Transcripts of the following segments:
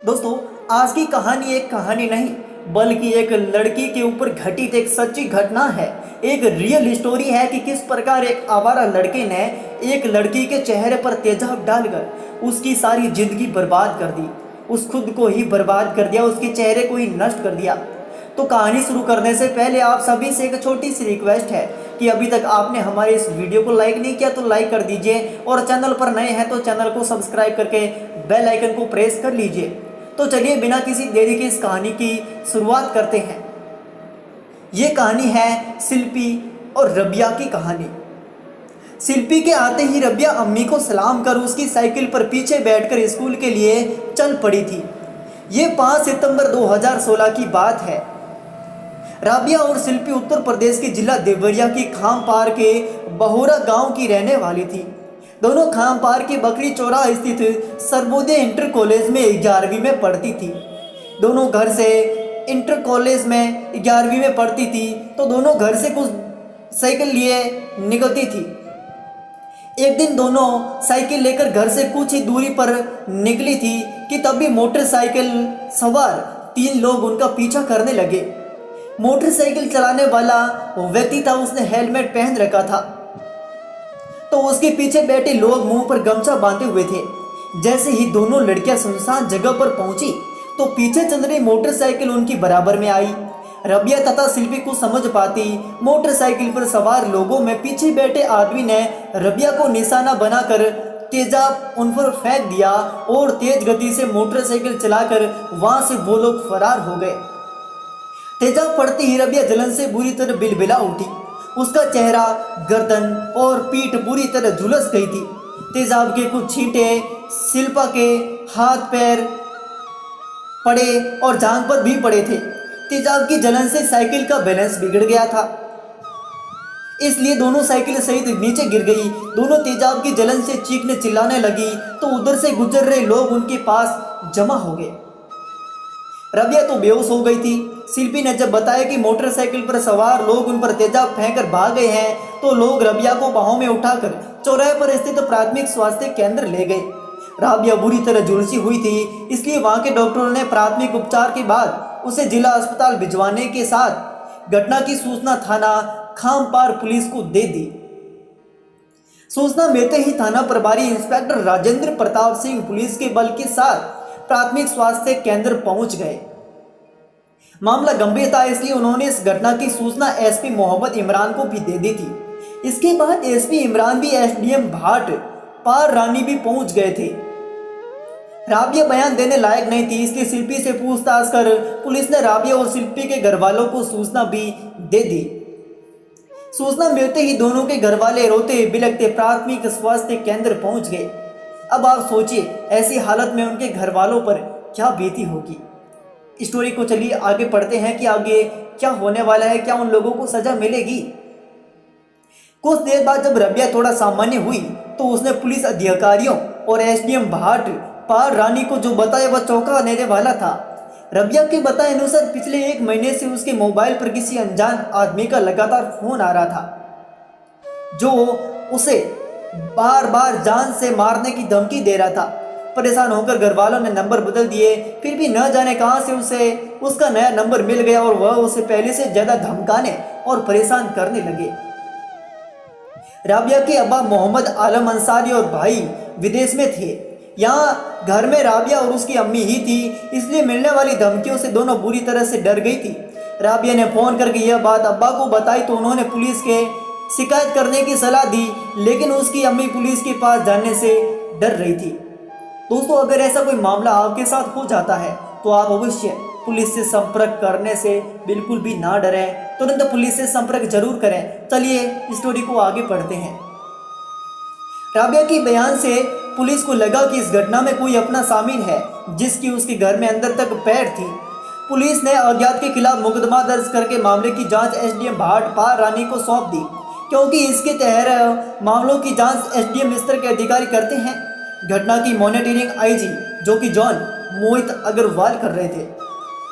दोस्तों, आज की कहानी एक कहानी नहीं बल्कि एक लड़की के ऊपर घटित एक सच्ची घटना है। एक रियल स्टोरी है कि किस प्रकार एक आवारा लड़के ने एक लड़की के चेहरे पर तेजाब डालकर उसकी सारी जिंदगी बर्बाद कर दी। उस खुद को ही बर्बाद कर दिया, उसके चेहरे को ही नष्ट कर दिया। तो कहानी शुरू करने से पहले आप सभी से एक छोटी सी रिक्वेस्ट है कि अभी तक आपने हमारे इस वीडियो को लाइक नहीं किया तो लाइक कर दीजिए, और चैनल पर नए हैं तो चैनल को सब्सक्राइब करके बेल आइकन को प्रेस कर लीजिए। तो चलिए बिना किसी देरी के इस कहानी की शुरुआत करते हैं। ये कहानी है शिल्पी और रबिया की कहानी। शिल्पी के आते ही रबिया अम्मी को सलाम कर उसकी साइकिल पर पीछे बैठकर स्कूल के लिए चल पड़ी थी। ये 5 सितंबर 2016 की बात है। राबिया और शिल्पी उत्तर प्रदेश के जिला देवरिया की खामपार के बहोरा गांव की रहने वाली थी। दोनों खामपार के बकरी चौराहा स्थित सर्वोदय इंटर कॉलेज में 11वीं में पढ़ती थी। दोनों घर से इंटर कॉलेज में 11वीं में पढ़ती थी तो दोनों घर से कुछ साइकिल लिए निकलती थी। एक दिन दोनों साइकिल लेकर घर से कुछ ही दूरी पर निकली थी कि तभी मोटरसाइकिल सवार 3 लोग उनका पीछा करने लगे। मोटरसाइकिल चलाने वाला व्यक्ति था, उसने हेलमेट पहन रखा था, तो उसके पीछे बैठे लोग मुंह पर गमछा बांधे हुए थे। जैसे ही दोनों लड़कियां सुनसान जगह पर पहुंची तो पीछे चल रही मोटरसाइकिल उनकी बराबर में आई। रबिया तथा शिल्पी को समझ पाती मोटरसाइकिल पर सवार लोगों में पीछे बैठे आदमी ने रबिया को निशाना बनाकर तेजाब उन पर फेंक दिया और तेज गति से मोटरसाइकिल चलाकर वहां से वो लोग फरार हो गए। तेजाब पड़ते ही रबिया जलन से बुरी तरह बिलबिला उठी। उसका चेहरा, गर्दन और पीठ बुरी तरह झुलस गई थी। तेजाब के कुछ छींटे शिल्पा के हाथ पैर पड़े और जांघ पर भी पड़े थे। तेजाब की जलन से साइकिल का बैलेंस बिगड़ गया था, इसलिए दोनों साइकिल सहित नीचे गिर गई। दोनों तेजाब की जलन से चीखने चिल्लाने लगी तो उधर से गुजर रहे लोग उनके पास जमा हो गए। रबिया तो बेहोश हो गई थी। शिल्पी ने जब बताया कि मोटरसाइकिल पर सवार लोग उन पर तेजाब फेंककर भाग गए हैं तो लोग रबिया को बाहों में उठाकर चौराहे पर स्थित प्राथमिक स्वास्थ्य केंद्र ले गए। रबिया बुरी तरह झुलसी हुई थी, इसलिए वहां के डॉक्टरों ने प्राथमिक उपचार के बाद उसे जिला अस्पताल भिजवाने के साथ घटना की सूचना थाना खामपार पुलिस को दे दी। सूचना मिलते ही थाना प्रभारी इंस्पेक्टर राजेंद्र प्रताप सिंह पुलिस के बल के साथ प्राथमिक स्वास्थ्य केंद्र पहुंच गए। मामला गंभीर था, इसलिए उन्होंने इस घटना की सूचना एसपी मोहम्मद इमरान को भी दे दी थी। इसके बाद एसपी इमरान भी एसडीएम भाट पार रानी भी पहुंच गए थे। राबिया बयान देने लायक नहीं थी, इसलिए शिल्पी से पूछताछ कर पुलिस ने राबिया और शिल्पी के घर वालों को सूचना भी दे दी। सूचना मिलते ही दोनों के घर वाले रोते बिलखते प्राथमिक स्वास्थ्य केंद्र पहुंच गए। अब आप सोचिए ऐसी हालत में उनके घर वालों पर क्या बीती होगी। स्टोरी को चलिए आगे पढ़ते हैं कि आगे क्या होने वाला है, क्या उन लोगों को सजा मिलेगी। कुछ देर बाद जब रबिया थोड़ा सामान्य हुई तो उसने पुलिस अधिकारियों और एसडीएम भाट पार रानी को जो बताया वह चौंका देने वाला था। रबिया के बताए अनुसार पिछले 1 महीने से उसके मोबाइल पर किसी अनजान आदमी का लगातार फोन आ रहा था, जो उसे बार बार जान से मारने की धमकी दे रहा था। परेशान होकर घर वालों ने नंबर बदल दिए, फिर भी न जाने कहां से उसे उसका नया नंबर मिल गया और वह उसे पहले से ज्यादा धमकाने और परेशान करने लगे। राबिया के अब्बा मोहम्मद आलम अंसारी और भाई विदेश में थे। यहाँ घर में राबिया और उसकी अम्मी ही थी, इसलिए मिलने वाली धमकियों से दोनों बुरी तरह से डर गई थी। राबिया ने फोन करके यह बात अब्बा को बताई तो उन्होंने पुलिस के शिकायत करने की सलाह दी, लेकिन उसकी अम्मी पुलिस के पास जाने से डर रही थी। दोस्तों, अगर ऐसा कोई मामला आपके साथ हो जाता है तो आप अवश्य पुलिस से संपर्क करने से बिल्कुल भी ना डरें, तुरंत पुलिस से संपर्क जरूर करें। चलिए स्टोरी को आगे पढ़ते हैं। राबिया के बयान से पुलिस को लगा कि इस घटना में कोई अपना शामिल है, जिसकी उसके घर में अंदर तक पैर थी। पुलिस ने अज्ञात के खिलाफ मुकदमा दर्ज करके मामले की जांच एसडीएम भाट पार रानी को सौंप दी, क्योंकि इसके तहत मामलों की जांच एसडीएम स्तर के अधिकारी करते हैं। घटना की मॉनिटरिंग आईजी जो कि जॉन मोहित अग्रवाल कर रहे थे।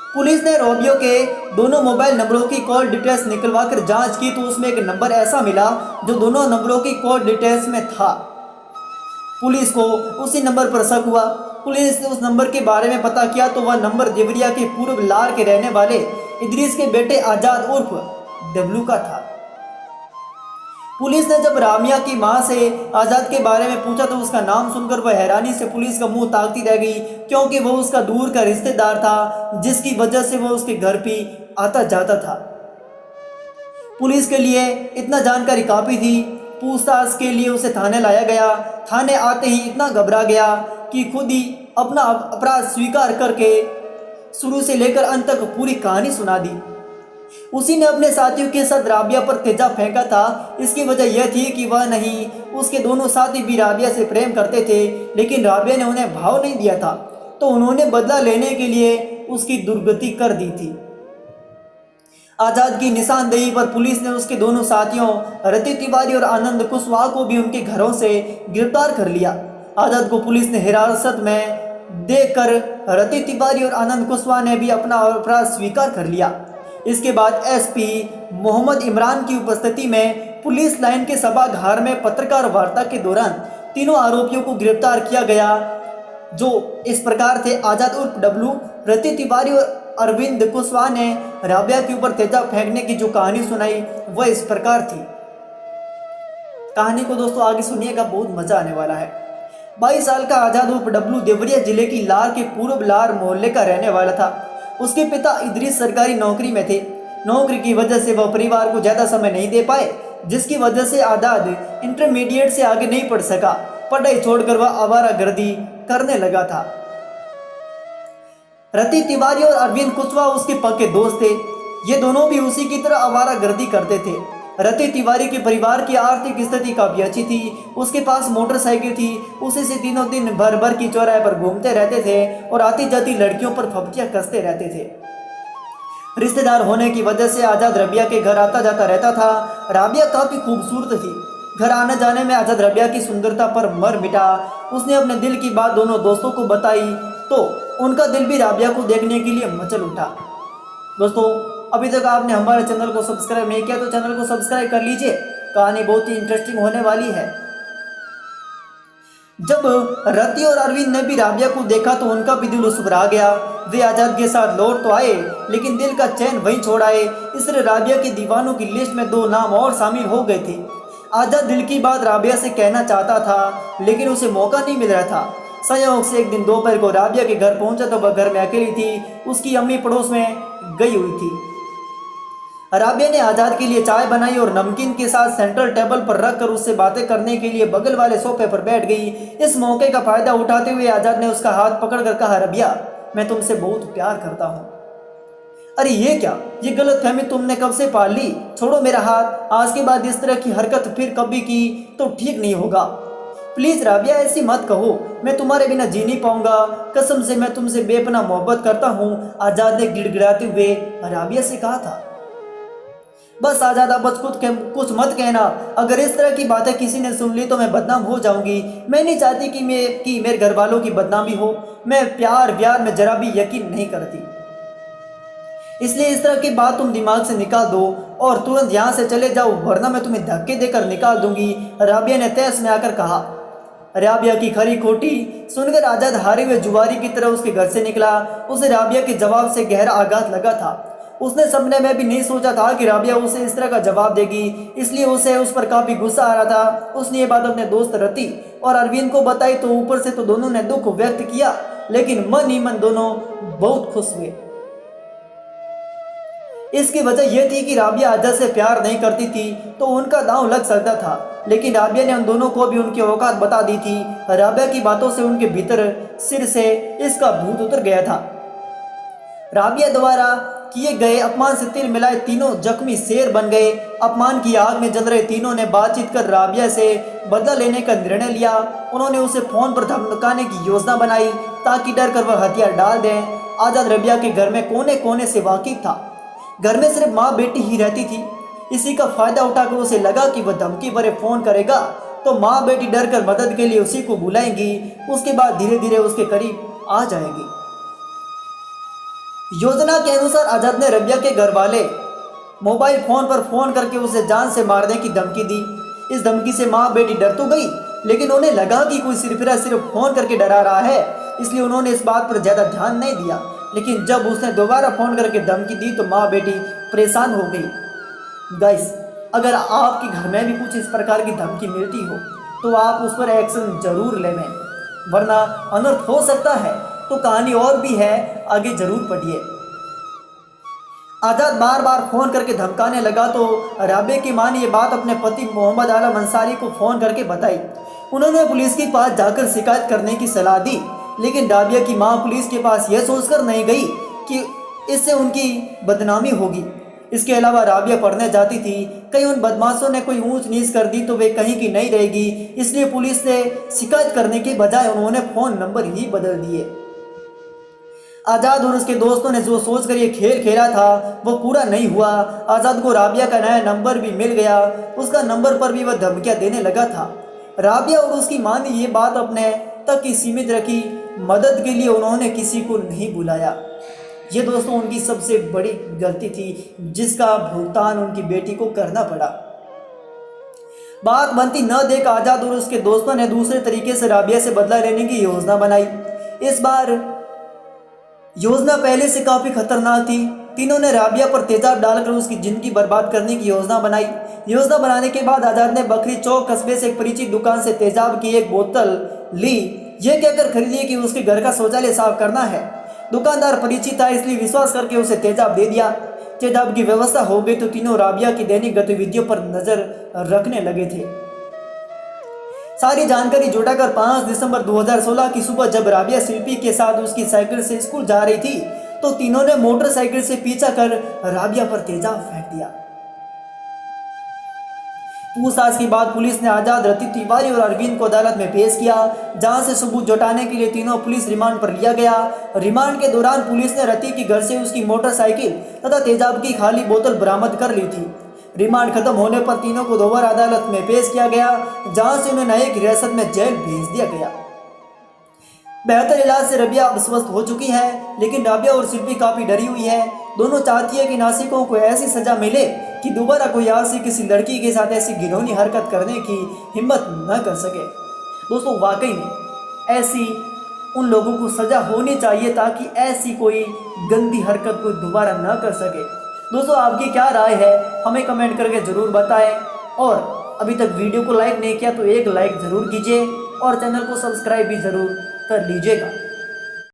पुलिस ने रबिया के दोनों मोबाइल नंबरों की कॉल डिटेल्स निकलवाकर जांच की तो उसमें एक नंबर ऐसा मिला जो दोनों नंबरों की कॉल डिटेल्स में था। पुलिस को उसी नंबर पर शक हुआ। पुलिस ने उस नंबर के बारे में पता किया तो वह नंबर देवरिया के पूर्व लार के रहने वाले इदरीस के बेटे आजाद उर्फ डब्लू का था। पुलिस ने जब रामिया की मां से आजाद के बारे में पूछा तो उसका नाम सुनकर वह हैरानी से पुलिस का मुंह ताकती रह गई, क्योंकि वह उसका दूर का रिश्तेदार था, जिसकी वजह से वह उसके घर भी आता जाता था। पुलिस के लिए इतना जानकारी काफ़ी थी। पूछताछ के लिए उसे थाने लाया गया। थाने आते ही इतना घबरा गया कि खुद ही अपना अपराध स्वीकार करके शुरू से लेकर अंत तक पूरी कहानी सुना दी। उसी ने अपने साथियों के साथ राबिया पर तेजाब फेंका था। इसकी वजह यह थी कि वह नहीं, उसके दोनों साथी भी राबिया से प्रेम करते थे, लेकिन राबिया ने उन्हें भाव नहीं दिया था, तो उन्होंने बदला लेने के लिए उसकी दुर्गति कर दी थी। आजाद की निशानदेही पर पुलिस ने उसके दोनों साथियों रति तिवारी और आनंद कुशवाहा को भी उनके घरों से गिरफ्तार कर लिया। आजाद को पुलिस ने हिरासत में देखकर रति तिवारी और आनंद कुशवाहा ने भी अपना अपराध स्वीकार कर लिया। इसके बाद एसपी मोहम्मद इमरान की उपस्थिति में पुलिस लाइन के सभागार में पत्रकार वार्ता के दौरान तीनों आरोपियों को गिरफ्तार किया गया, जो इस प्रकार थे। आजाद उर्फ डब्लू, रति तिवारी और अरविंद कुशवाहा ने राबिया के ऊपर तेजाब फेंकने की जो कहानी सुनाई वह इस प्रकार थी। कहानी को दोस्तों आगे सुनिएगा, बहुत मजा आने वाला है। 22 साल का आजाद उर्फ डब्लू देवरिया जिले की लार के पूर्व लार मोहल्ले का रहने वाला था। उसके पिता इदरीस सरकारी नौकरी में थे। नौकरी की वजह से वह परिवार को ज़्यादा समय नहीं दे पाए, जिसकी वजह से आजाद इंटरमीडिएट से आगे नहीं पढ़ सका। पढ़ाई छोड़कर वह आवारागर्दी करने लगा था। रति तिवारी और अरविंद कुशवाहा उसके पक्के दोस्त थे। ये दोनों भी उसी की तरह आवारागर्दी करते थे। रति तिवारी के परिवार की आर्थिक स्थिति काफ़ी अच्छी थी। उसके पास मोटरसाइकिल थी। उसी से तीनों दिन भर भर की चौराहे पर घूमते रहते थे और आती जाती लड़कियों पर फपटियां कसते रहते थे। रिश्तेदार होने की वजह से आजाद रबिया के घर आता जाता रहता था। राबिया काफ़ी खूबसूरत थी। घर आने जाने में आजाद रबिया की सुंदरता पर मर मिटा। उसने अपने दिल की बात दोनों दोस्तों को बताई तो उनका दिल भी राबिया को देखने के लिए मचल उठा। दोस्तों, अभी तक आपने हमारे चैनल को सब्सक्राइब नहीं किया तो चैनल को सब्सक्राइब कर लीजिए। कहानी बहुत ही इंटरेस्टिंग होने वाली है। जब रति और अरविंद ने भी राबिया को देखा तो उनका भी दिल उसबरा गया। वे आजाद के साथ लौट तो आए, लेकिन दिल का चैन वहीं छोड़ आए। इसलिए राबिया की दीवानों की लिस्ट में 2 नाम और शामिल हो गए थे। आजाद दिल की बात राबिया से कहना चाहता था, लेकिन उसे मौका नहीं मिल रहा था। संयोग से एक दिन दोपहर को राबिया के घर पहुंचा तो वह घर में अकेली थी। उसकी अम्मी पड़ोस में गई हुई थी। राबिया ने आजाद के लिए चाय बनाई और नमकीन के साथ सेंट्रल टेबल पर रखकर उससे बातें करने के लिए बगल वाले सोफे पर बैठ गई। इस मौके का फायदा उठाते हुए आजाद ने उसका हाथ पकड़कर कहा, रबिया, मैं तुमसे बहुत प्यार करता हूँ। अरे ये क्या, ये गलतफहमी तुमने कब से पाल ली? छोड़ो मेरा हाथ। आज के बाद इस तरह की हरकत फिर कभी की तो ठीक नहीं होगा। प्लीज राबिया, ऐसी मत कहो। मैं तुम्हारे बिना जी नहीं पाऊंगा। कसम से मैं तुमसे बेपनाह मोहब्बत करता हूँ, आजाद ने गिड़गिड़ाते हुए राबिया से कहा था। बस आजाद, अब कुछ मत कहना। अगर इस तरह की बातें किसी ने सुन ली तो मैं बदनाम हो जाऊंगी। मैं नहीं चाहती कि मेरे घर वालों की बदनामी हो। मैं प्यार में जरा भी यकीन नहीं करती, इसलिए इस तरह की बात तुम दिमाग से निकाल दो और तुरंत यहाँ से चले जाओ, वरना मैं तुम्हें धक्के देकर निकाल दूंगी, राबिया ने तहस में आकर कहा। राबिया की खरी खोटी सुनकर आजाद हारे हुए जुआरी की तरह उसके घर से निकला। उसे राबिया के जवाब से गहरा आघात लगा था। उसने सपने में भी नहीं सोचा था कि राबिया उसे इस तरह का जवाब देगी, इसलिए उसे उस पर काफ़ी गुस्सा आ रहा था। उसने ये बात अपने दोस्त रति और अरविंद को बताई तो ऊपर से तो दोनों ने दुख व्यक्त किया, लेकिन मन ही मन दोनों बहुत खुश हुए। इसकी वजह यह थी कि राबिया आजाद से प्यार नहीं करती थी तो उनका दांव लग सकता था, लेकिन राबिया ने उन दोनों को भी उनकी औकात बता दी थी। राबिया की बातों से उनके भीतर सिर से इसका भूत उतर गया था। राबिया द्वारा किए गए अपमान से तिल मिलाए तीनों जख्मी शेर बन गए। अपमान की आग में जल रहे तीनों ने बातचीत कर राबिया से बदला लेने का निर्णय लिया। उन्होंने उसे फोन पर धमकाने की योजना बनाई ताकि डर कर वह हथियार डाल दें। आजाद राबिया के घर में कोने कोने से वाकिफ था। घर में सिर्फ माँ बेटी ही रहती थी। इसी का फायदा उठाकर उसे लगा कि वह धमकी भरे फोन करेगा तो माँ बेटी डर कर मदद के लिए उसी को बुलाएंगी। उसके बाद धीरे धीरे उसके करीब आ जाएंगी। योजना के अनुसार आजाद ने रबिया के घर वाले मोबाइल फोन पर फोन करके उसे जान से मारने की धमकी दी। इस धमकी से माँ बेटी डर तो गई, लेकिन उन्हें लगा कि कोई सिर्फ फ़ोन करके डरा रहा है, इसलिए उन्होंने इस बात पर ज़्यादा ध्यान नहीं दिया। लेकिन जब उसने दोबारा फ़ोन करके धमकी दी तो माँ बेटी परेशान हो गई। गाइस, अगर आपके घर में भी कुछ इस प्रकार की धमकी मिलती हो तो आप उस पर एक्शन जरूर लें, वरना अनर्थ हो सकता है। तो कहानी और भी है, आगे जरूर पढ़िए। आज़ाद बार बार फ़ोन करके धमकाने लगा तो राबिया की मां ने ये बात अपने पति मोहम्मद आलम अंसारी को फ़ोन करके बताई। उन्होंने पुलिस के पास जाकर शिकायत करने की सलाह दी, लेकिन राबिया की मां पुलिस के पास यह सोचकर नहीं गई कि इससे उनकी बदनामी होगी। इसके अलावा राबिया पढ़ने जाती थी, कहीं उन बदमाशों ने कोई ऊंच नीच कर दी तो वे कहीं की नहीं रहेगी, इसलिए पुलिस से शिकायत करने के बजाय उन्होंने फ़ोन नंबर ही बदल दिए। आज़ाद और उसके दोस्तों ने जो सोचकर ये खेल खेला था वो पूरा नहीं हुआ। आज़ाद को राबिया का नया नंबर भी मिल गया, उसका नंबर पर भी वह धमकियां देने लगा था। राबिया और उसकी मां ने ये बात अपने तक ही सीमित रखी, मदद के लिए उन्होंने किसी को नहीं बुलाया। ये दोस्तों उनकी सबसे बड़ी गलती थी, जिसका भुगतान उनकी बेटी को करना पड़ा। बात बनती न देख आज़ाद और उसके दोस्तों ने दूसरे तरीके से राबिया से बदला लेने की योजना बनाई। इस बार योजना पहले से काफी खतरनाक थी। तीनों ने राबिया पर तेजाब डालकर उसकी जिंदगी बर्बाद करने की योजना बनाई। योजना बनाने के बाद आज़ाद ने बकरी चौक कस्बे से एक परिचित दुकान से तेजाब की एक बोतल ली, यह कहकर खरीदी कि उसके घर का शौचालय साफ करना है। दुकानदार परिचित था, इसलिए विश्वास करके उसे तेजाब दे दिया। तेजाब की व्यवस्था हो गई तो तीनों राबिया की दैनिक गतिविधियों पर नजर रखने लगे थे। सारी जानकारी जुटाकर 5 दिसंबर 2016 की सुबह जब राबिया शिल्पी के साथ उसकी साइकिल से स्कूल जा रही थी तो तीनों ने मोटरसाइकिल से पीछा कर राबिया पर तेजाब फेंक दिया। पूछताछ के बाद पुलिस ने आज़ाद, रति तिवारी और अरविंद को अदालत में पेश किया, जहां से सबूत जुटाने के लिए तीनों पुलिस रिमांड पर लिया गया। रिमांड के दौरान पुलिस ने रति के घर से उसकी मोटरसाइकिल तथा तेजाब की खाली बोतल बरामद कर ली थी। रिमांड खत्म होने पर तीनों को दोबारा अदालत में पेश किया गया, जहां से उन्हें न्यायिक हिरासत में जेल भेज दिया गया। बेहतर इलाज से राबिया अब स्वस्थ हो चुकी है, लेकिन राबिया और शिल्पी काफी डरी हुई है। दोनों चाहती है कि नासिकों को ऐसी सजा मिले कि दोबारा कोई आज से किसी लड़की के साथ ऐसी घिनौनी हरकत करने की हिम्मत न कर सके। दोस्तों वाकई में ऐसी उन लोगों को सजा होनी चाहिए ताकि ऐसी कोई गंदी हरकत कोई दोबारा न कर सके। दोस्तों आपकी क्या राय है हमें कमेंट करके ज़रूर बताएं, और अभी तक वीडियो को लाइक नहीं किया तो एक लाइक ज़रूर कीजिए और चैनल को सब्सक्राइब भी ज़रूर कर लीजिएगा।